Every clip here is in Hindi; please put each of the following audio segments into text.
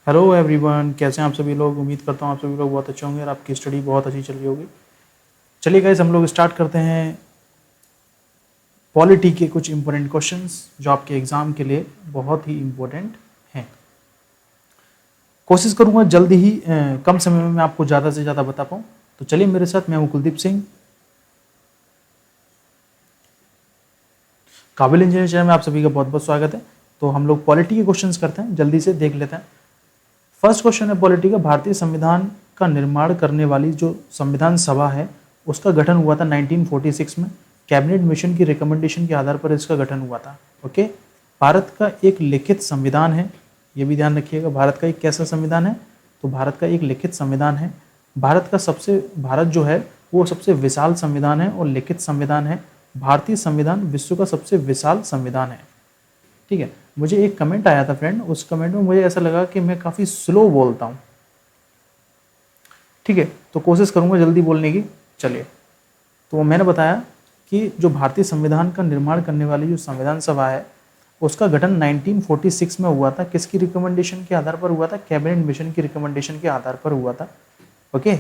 हेलो एवरीवन, कैसे हैं आप सभी लोग। उम्मीद करता हूँ आप सभी लोग बहुत अच्छे होंगे और आपकी स्टडी बहुत अच्छी चल रही होगी। चलिए गाइस, हम लोग स्टार्ट करते हैं पॉलिटी के कुछ इंपॉर्टेंट क्वेश्चंस जो आपके एग्जाम के लिए बहुत ही इंपॉर्टेंट हैं। कोशिश करूंगा जल्दी ही कम समय में मैं आपको ज़्यादा से ज़्यादा बता पाऊँ। तो चलिए मेरे साथ, मैं हूँ कुलदीप सिंह, काबिल इंजीनियर चैनल में आप सभी का बहुत बहुत स्वागत है। तो हम लोग पॉलिटी के क्वेश्चंस करते हैं, जल्दी से देख लेते हैं। फर्स्ट क्वेश्चन है पॉलिटी का। भारतीय संविधान का निर्माण करने वाली जो संविधान सभा है उसका गठन हुआ था 1946 में। कैबिनेट मिशन की रिकमेंडेशन के आधार पर इसका गठन हुआ था। ओके, भारत का एक लिखित संविधान है, ये भी ध्यान रखिएगा। भारत का एक कैसा संविधान है? तो भारत का एक लिखित संविधान है। भारत जो है वो सबसे विशाल संविधान है और लिखित संविधान है। भारतीय संविधान विश्व का सबसे विशाल संविधान है। ठीक है, मुझे एक कमेंट आया था फ्रेंड, उस कमेंट में मुझे ऐसा लगा कि मैं काफ़ी स्लो बोलता हूँ। ठीक है, तो कोशिश करूँगा जल्दी बोलने की। चलिए, तो मैंने बताया कि जो भारतीय संविधान का निर्माण करने वाली जो संविधान सभा है उसका गठन 1946 में हुआ था। किसकी रिकमेंडेशन के आधार पर हुआ था? कैबिनेट मिशन की रिकमेंडेशन के आधार पर हुआ था। ओके,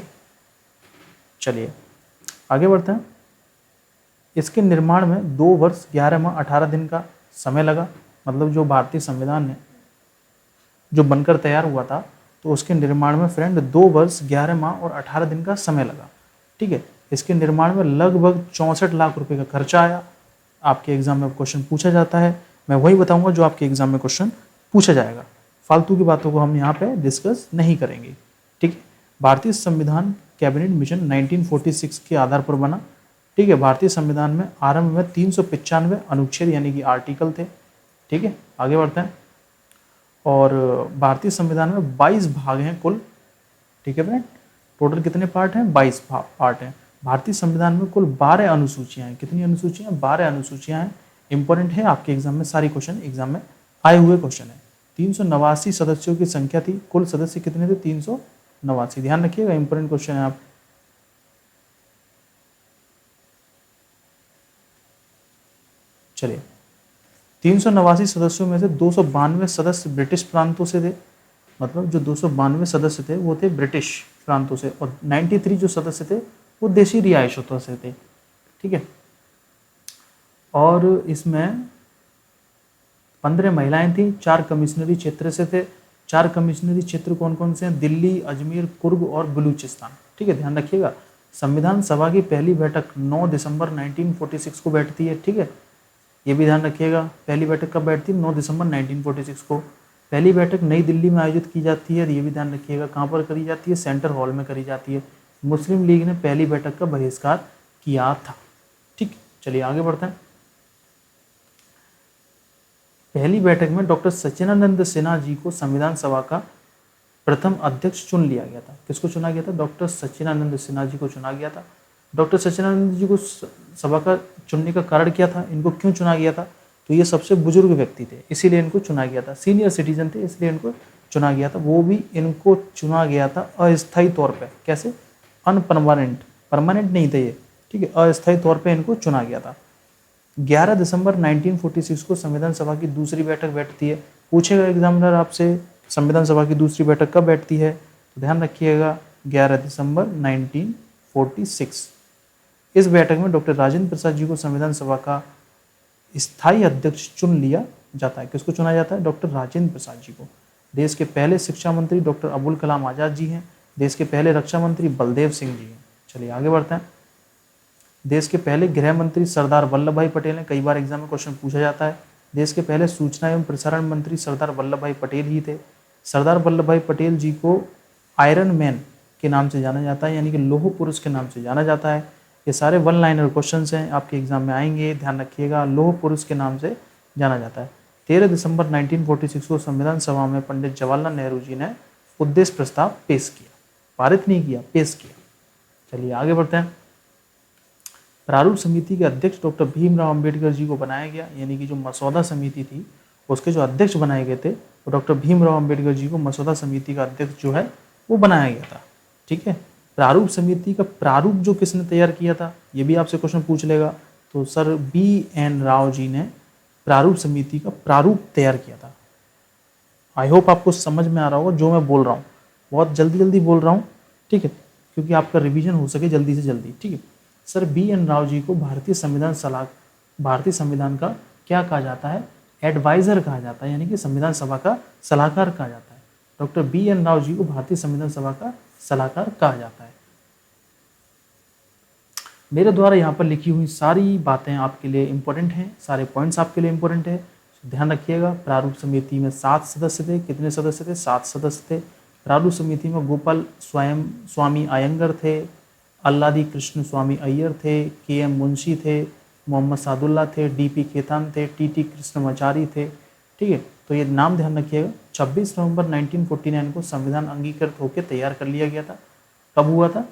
चलिए आगे बढ़ते हैं। इसके निर्माण में 2 वर्ष 11 माह 18 दिन का समय लगा। मतलब जो भारतीय संविधान है जो बनकर तैयार हुआ था तो उसके निर्माण में फ्रेंड 2 वर्ष 11 माह और 18 दिन का समय लगा। ठीक है, इसके निर्माण में लगभग 64 लाख रुपए का खर्चा आया। आपके एग्जाम में क्वेश्चन पूछा जाता है, मैं वही बताऊंगा जो आपके एग्जाम में क्वेश्चन पूछा जाएगा। फालतू की बातों को हम यहाँ पे डिस्कस नहीं करेंगे। ठीक है, भारतीय संविधान कैबिनेट मिशन 1946 के आधार पर बना। ठीक है, भारतीय संविधान में आरंभ में 395 अनुच्छेद यानी कि आर्टिकल थे। ठीक है, आगे बढ़ते हैं। और भारतीय संविधान में 22 भाग हैं कुल। ठीक है फ्रेंड, टोटल कितने पार्ट हैं? 22 पार्ट हैं। भारतीय संविधान में कुल 12 अनुसूचियां हैं। कितनी अनुसूचियां? 12 अनुसूचियां हैं। इंपॉर्टेंट है, आपके एग्जाम में सारी क्वेश्चन एग्जाम में आए हुए क्वेश्चन है। 389 सदस्यों की संख्या थी। कुल सदस्य कितने थे? 389। ध्यान रखिएगा, इंपॉर्टेंट क्वेश्चन है। आप चलिए, 389 सदस्यों में से 292 सदस्य ब्रिटिश प्रांतों से थे। मतलब जो 292 सदस्य थे वो थे ब्रिटिश प्रांतों से, और 93 जो सदस्य थे वो देशी रियासतों से थे। ठीक है, और इसमें 15 महिलाएं थी, 4 कमिश्नरी क्षेत्र से थे। 4 कमिश्नरी क्षेत्र कौन कौन से हैं? दिल्ली, अजमेर, कुर्ग और बलूचिस्तान। ठीक है, ध्यान रखिएगा। संविधान सभा की पहली बैठक 9 दिसंबर 1946 को बैठती है। ठीक है, ये भी ध्यान रखिएगा। पहली बैठक कब बैठती है? 9 दिसंबर 1946 को। पहली बैठक नई दिल्ली में आयोजित की जाती है। ये भी ध्यान रखिएगा। कहाँ पर करी जाती है? सेंटर हॉल में करी जाती है। मुस्लिम लीग ने पहली बैठक का बहिष्कार किया था। ठीक, चलिए आगे बढ़ते हैं। पहली बैठक में डॉक्टर सच्चिदानंद सिन्हा जी को संविधान सभा का प्रथम अध्यक्ष चुन लिया गया था। किसको चुना गया था? डॉक्टर सच्चिदानंद सिन्हा जी को चुना गया था। डॉक्टर सच्चिदानंद जी को सभा का चुनने का कारण क्या था? इनको क्यों चुना गया था? तो ये सबसे बुजुर्ग व्यक्ति थे, इसीलिए इनको चुना गया था। सीनियर सिटीजन थे, इसलिए इनको चुना गया था। वो भी इनको चुना गया था अस्थायी तौर पर। कैसे? अनपरमानेंट, परमानेंट नहीं थे ये। ठीक है, अस्थायी तौर पर इनको चुना गया था। 11 दिसंबर 1946 को संविधान सभा की दूसरी बैठक बैठती है। पूछेगा एग्जामिनर आपसे संविधान सभा की दूसरी बैठक कब बैठती है? तो ध्यान रखिएगा 11 दिसंबर 1946। इस बैठक में डॉक्टर राजेंद्र प्रसाद जी को संविधान सभा का स्थायी अध्यक्ष चुन लिया जाता है। किसको चुना जाता है? डॉक्टर राजेंद्र प्रसाद जी को। देश के पहले शिक्षा मंत्री डॉक्टर अबुल कलाम आजाद जी हैं। देश के पहले रक्षा मंत्री बलदेव सिंह जी हैं। चलिए आगे बढ़ते हैं। देश के पहले गृह मंत्री सरदार वल्लभ भाई पटेल हैं। कई बार एग्जाम में क्वेश्चन पूछा जाता है। देश के पहले सूचना एवं प्रसारण मंत्री सरदार वल्लभ भाई पटेल ही थे। सरदार वल्लभ भाई पटेल जी को आयरन मैन के नाम से जाना जाता है, यानी कि लौह पुरुष के नाम से जाना जाता है। ये सारे वन लाइनर क्वेश्चन हैं, आपके एग्जाम में आएंगे, ध्यान रखिएगा। लौह पुरुष के नाम से जाना जाता है। 13 दिसंबर 1946 को संविधान सभा में पंडित जवाहरलाल नेहरू जी ने उद्देश्य प्रस्ताव पेश किया। पारित नहीं किया, पेश किया। चलिए आगे बढ़ते हैं। प्रारूप समिति के अध्यक्ष डॉक्टर भीमराव अंबेडकर जी को बनाया गया, यानी कि जो मसौदा समिति थी उसके जो अध्यक्ष बनाए गए थे वो डॉक्टर भीमराव अंबेडकर जी को मसौदा समिति का अध्यक्ष जो है वो बनाया गया था। ठीक है, प्रारूप समिति का प्रारूप जो किसने तैयार किया था, ये भी आपसे क्वेश्चन पूछ लेगा। तो सर BN राव जी ने प्रारूप समिति का प्रारूप तैयार किया था। आई होप आपको समझ में आ रहा होगा जो मैं बोल रहा हूँ, बहुत जल्दी जल्दी बोल रहा हूँ, ठीक है, क्योंकि आपका रिवीजन हो सके जल्दी से जल्दी, ठीक है। Sir B N Rao ji को भारतीय संविधान का क्या कहा जाता है? एडवाइजर कहा जाता है, यानी कि संविधान सभा का सलाहकार कहा जाता है। Doctor B N Rao ji को भारतीय संविधान सभा का सलाहकार कहा जाता है। मेरे द्वारा यहाँ पर लिखी हुई सारी बातें आपके लिए इंपॉर्टेंट हैं, सारे पॉइंट्स आपके लिए इंपॉर्टेंट है, ध्यान रखिएगा। प्रारूप समिति में 7 सदस्य थे। कितने सदस्य थे? 7 सदस्य थे। प्रारूप समिति में गोपाल स्वामी अयंगर थे, अल्लादी कृष्ण स्वामी अय्यर थे, के एम मुंशी थे, मोहम्मद सादुल्ला थे, डीपी खेतान थे, टी कृष्णमाचारी थे, ठीक है। तो ये नाम ध्यान रखिएगा। 26 नवंबर 1949 को संविधान अंगीकृत होकर तैयार कर लिया गया था। कब हुआ था?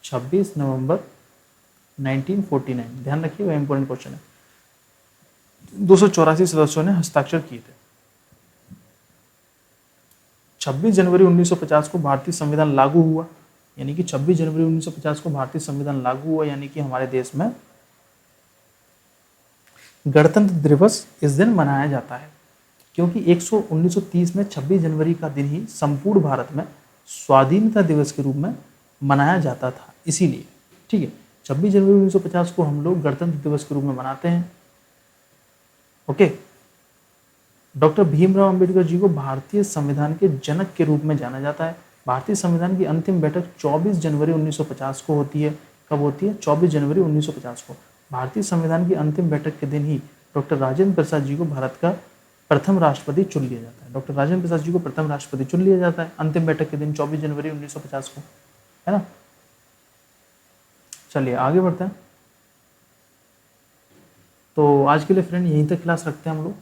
26 नवंबर 1949, ध्यान रखिएगा, इंपॉर्टेंट क्वेश्चन है। 284 सदस्यों ने हस्ताक्षर किए थे। 26 जनवरी 1950 को भारतीय संविधान लागू हुआ, यानी कि 26 जनवरी 1950 को भारतीय संविधान लागू हुआ, यानी कि हमारे देश में गणतंत्र दिवस इस दिन मनाया जाता है, क्योंकि 1930 में 26 जनवरी का दिन ही संपूर्ण भारत में स्वाधीनता दिवस के रूप में मनाया जाता था, इसीलिए, ठीक है। 26 जनवरी 1950 को हम लोग गणतंत्र दिवस के रूप में मनाते हैं, ओके। डॉक्टर भीमराव अंबेडकर जी को भारतीय संविधान के जनक के रूप में जाना जाता है। भारतीय संविधान की अंतिम बैठक 24 जनवरी 1950 को होती है। कब होती है? 24 जनवरी 1950 को। भारतीय संविधान की अंतिम बैठक के दिन ही डॉक्टर राजेंद्र प्रसाद जी को भारत का प्रथम राष्ट्रपति चुन लिया जाता है। डॉक्टर राजेंद्र प्रसाद जी को प्रथम राष्ट्रपति चुन लिया जाता है अंतिम बैठक के दिन 24 जनवरी 1950 को, है ना। चलिए आगे बढ़ते हैं। तो आज के लिए फ्रेंड यहीं तक क्लास रखते हैं हम लोग,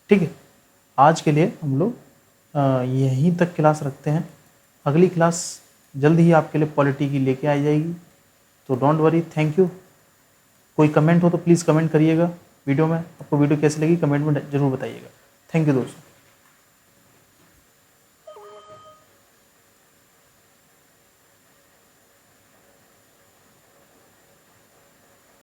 ठीक है। आज के लिए हम लोग यहीं तक क्लास रखते हैं। अगली क्लास जल्द ही आपके लिए पॉलिटी की लेके आई जाएगी, तो डोंट वरी। Thank you. कोई कमेंट हो तो प्लीज़ कमेंट करिएगा वीडियो में। आपको वीडियो कैसी लगी कमेंट में जरूर बताइएगा। थैंक यू दोस्तों।